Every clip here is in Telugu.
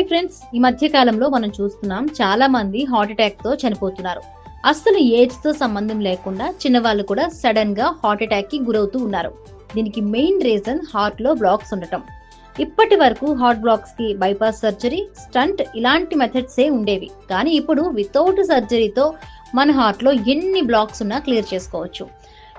హాయ్ ఫ్రెండ్స్, ఈ మధ్య కాలంలో మనం చూస్తున్నాం చాలా మంది హార్ట్ అటాక్ తో చనిపోతున్నారు. అస్సలు ఏజ్ తో సంబంధం లేకుండా చిన్నవాళ్ళు కూడా సడన్ గా హార్ట్ అటాక్ కి గురవుతూ ఉన్నారు. దీనికి మెయిన్ రీజన్ హార్ట్ లో బ్లాక్స్ ఉండటం. ఇప్పటి వరకు హార్ట్ బ్లాక్స్ కి బైపాస్ సర్జరీ, స్టంట్ ఇలాంటి మెథడ్సే ఉండేవి. కానీ ఇప్పుడు వితౌట్ సర్జరీతో మన హార్ట్ లో ఎన్ని బ్లాక్స్ ఉన్నా క్లియర్ చేసుకోవచ్చు.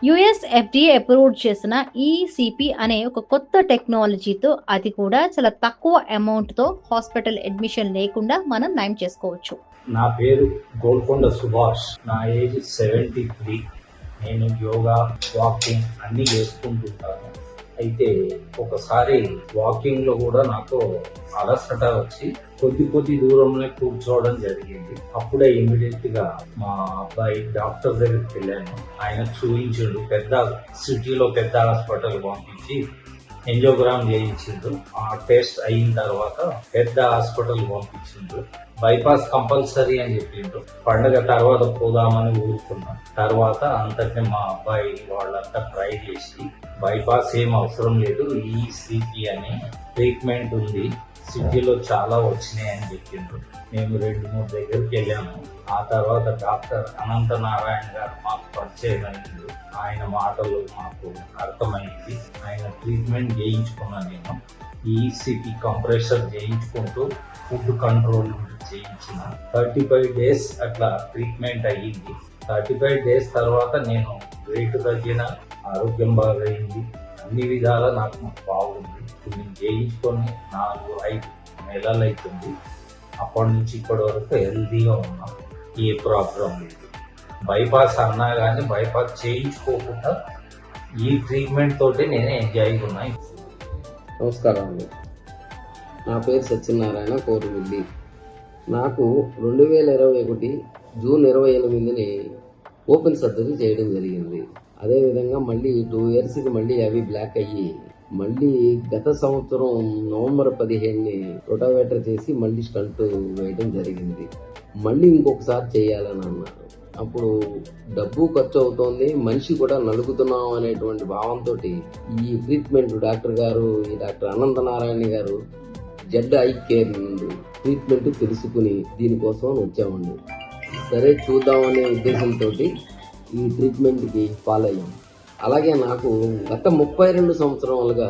యుఎస్ FDA అప్రూవ్ చేసిన ఈసిపి అనే ఒక కొత్త టెక్నాలజీతో అది కూడా చాలా తక్కువ అమౌంట్ తో హాస్పిటల్ అడ్మిషన్ లేకుండా మనం నయం చేసుకోవచ్చు. నా పేరు గోల్కొండ సుభాష్. నా ఏజ్ 73. నేను యోగా, వాకింగ్ అన్ని చేసుకుంటుంటాను. అయితే ఒకసారి వాకింగ్ లో కూడా నాకు అలసట వచ్చి కొద్ది దూరంలో కూర్చోవడం జరిగింది. అప్పుడే ఇమీడియట్ గా మా అబ్బాయి డాక్టర్ దగ్గరికి వెళ్ళాను. ఆయన చూపించాడు. పెద్ద సిటీలో పెద్ద హాస్పిటల్ పంపించి ఎంజియోగ్రామ్ చేయించిండు. ఆ టెస్ట్ అయిన తర్వాత పెద్ద హాస్పిటల్ పంపించిండు. బైపాస్ కంపల్సరీ అని చెప్పిండు. పండగ తర్వాత పోదామని ఊరుకున్నాం. తర్వాత అంతకే మా అబ్బాయి వాళ్ళంతా ట్రై చేసి బైపాస్ ఏం అవసరం లేదు, ఈసిపి అనే ట్రీట్మెంట్ ఉంది, సిటీలో చాలా వచ్చినాయి అని చెప్పిండ్రు. మేము 2-3 దగ్గరికి వెళ్ళాము. ఆ తర్వాత డాక్టర్ అనంత నారాయణ గారు మాకు పరిచయం అయింది. ఆయన మాటలు మాకు అర్థమైంది. ఆయన ట్రీట్మెంట్ చేయించుకున్నాను. నేను ఈసిపి కంప్రెషర్ చేయించుకుంటూ ఫుడ్ కంట్రోల్ చేయించిన 35 days అట్లా ట్రీట్మెంట్ అయ్యింది. 35 days తర్వాత నేను వెయిట్ తగ్గిన, ఆరోగ్యం బాగైంది, అన్ని విధాలా నాకు బాగుంది. ఇప్పుడు నేను చేయించుకొని 4-5 నెలలు అవుతుంది. అప్పటి నుంచి ఇప్పటి వరకు హెల్తీగా ఉన్నా, ఏ ప్రాబ్లం లేదు. బైపాస్ అన్నా కానీ బైపాస్ చేయించుకోకుండా ఈ ట్రీట్మెంట్ తోటి నేనే ఎంజాయ్గా ఉన్నా. నమస్కారం అండి. నా పేరు సత్యనారాయణ కోరుమిల్లి. నాకు 2021 జూన్ 28ని ఓపెన్ సర్జరీ చేయడం జరిగింది. అదేవిధంగా మళ్ళీ 2 yearsకి మళ్ళీ అవి బ్లాక్ అయ్యి మళ్ళీ గత సంవత్సరం నవంబర్ 15ని రొటావేటర్ చేసి మళ్ళీ స్టంట్ వేయడం జరిగింది. మళ్ళీ ఇంకొకసారి చేయాలని అన్నారు. అప్పుడు డబ్బు ఖర్చు అవుతోంది, మనిషి కూడా నలుగుతున్నాం అనేటువంటి భావంతో ఈ ట్రీట్మెంట్ ఈ డాక్టర్ అనంత నారాయణ గారు జెడ్ ఐ కేర్ ట్రీట్మెంట్ తెలుసుకుని దీనికోసం వచ్చామండి. సరే చూద్దామనే ఉద్దేశంతో ఈ ట్రీట్మెంట్కి ఫాలో అయ్యాం. అలాగే నాకు గత 32 సంవత్సరాలుగా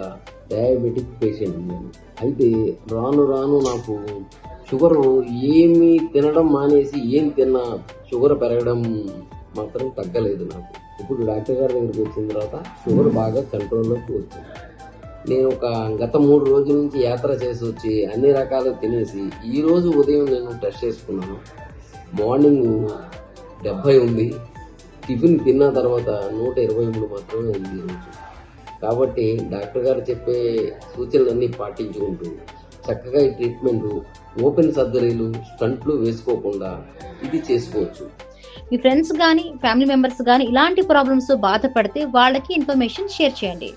డయాబెటిక్ పేషెంట్ నేను. అయితే రాను నాకు షుగర్ ఏమి తినడం మానేసి ఏం తిన్నా షుగర్ పెరగడం మాత్రం తగ్గలేదు నాకు. ఇప్పుడు డాక్టర్ గారి దగ్గరికి వచ్చిన తర్వాత షుగర్ బాగా కంట్రోల్లోకి వచ్చింది. నేను గత 3 రోజుల నుంచి యాత్ర చేసి వచ్చి అన్ని రకాలు తినేసి ఈరోజు ఉదయం నేను టెస్ట్ చేసుకున్నాను. మార్నింగ్ 70 ఉంది, టిఫిన్ తిన్న తర్వాత 123 మాత్రమే ఉంది ఈరోజు. కాబట్టి డాక్టర్ గారు చెప్పే సూచనలన్నీ పాటించుకుంటూ చక్కగా ఈ ట్రీట్మెంట్, ఓపెన్ సర్జరీలు, స్టంట్లు వేసుకోకుండా ఇది చేసుకోవచ్చు. మీ ఫ్రెండ్స్ కానీ ఫ్యామిలీ మెంబర్స్ కానీ ఇలాంటి ప్రాబ్లమ్స్ బాధపడితే వాళ్ళకి ఇన్ఫర్మేషన్ షేర్ చేయండి.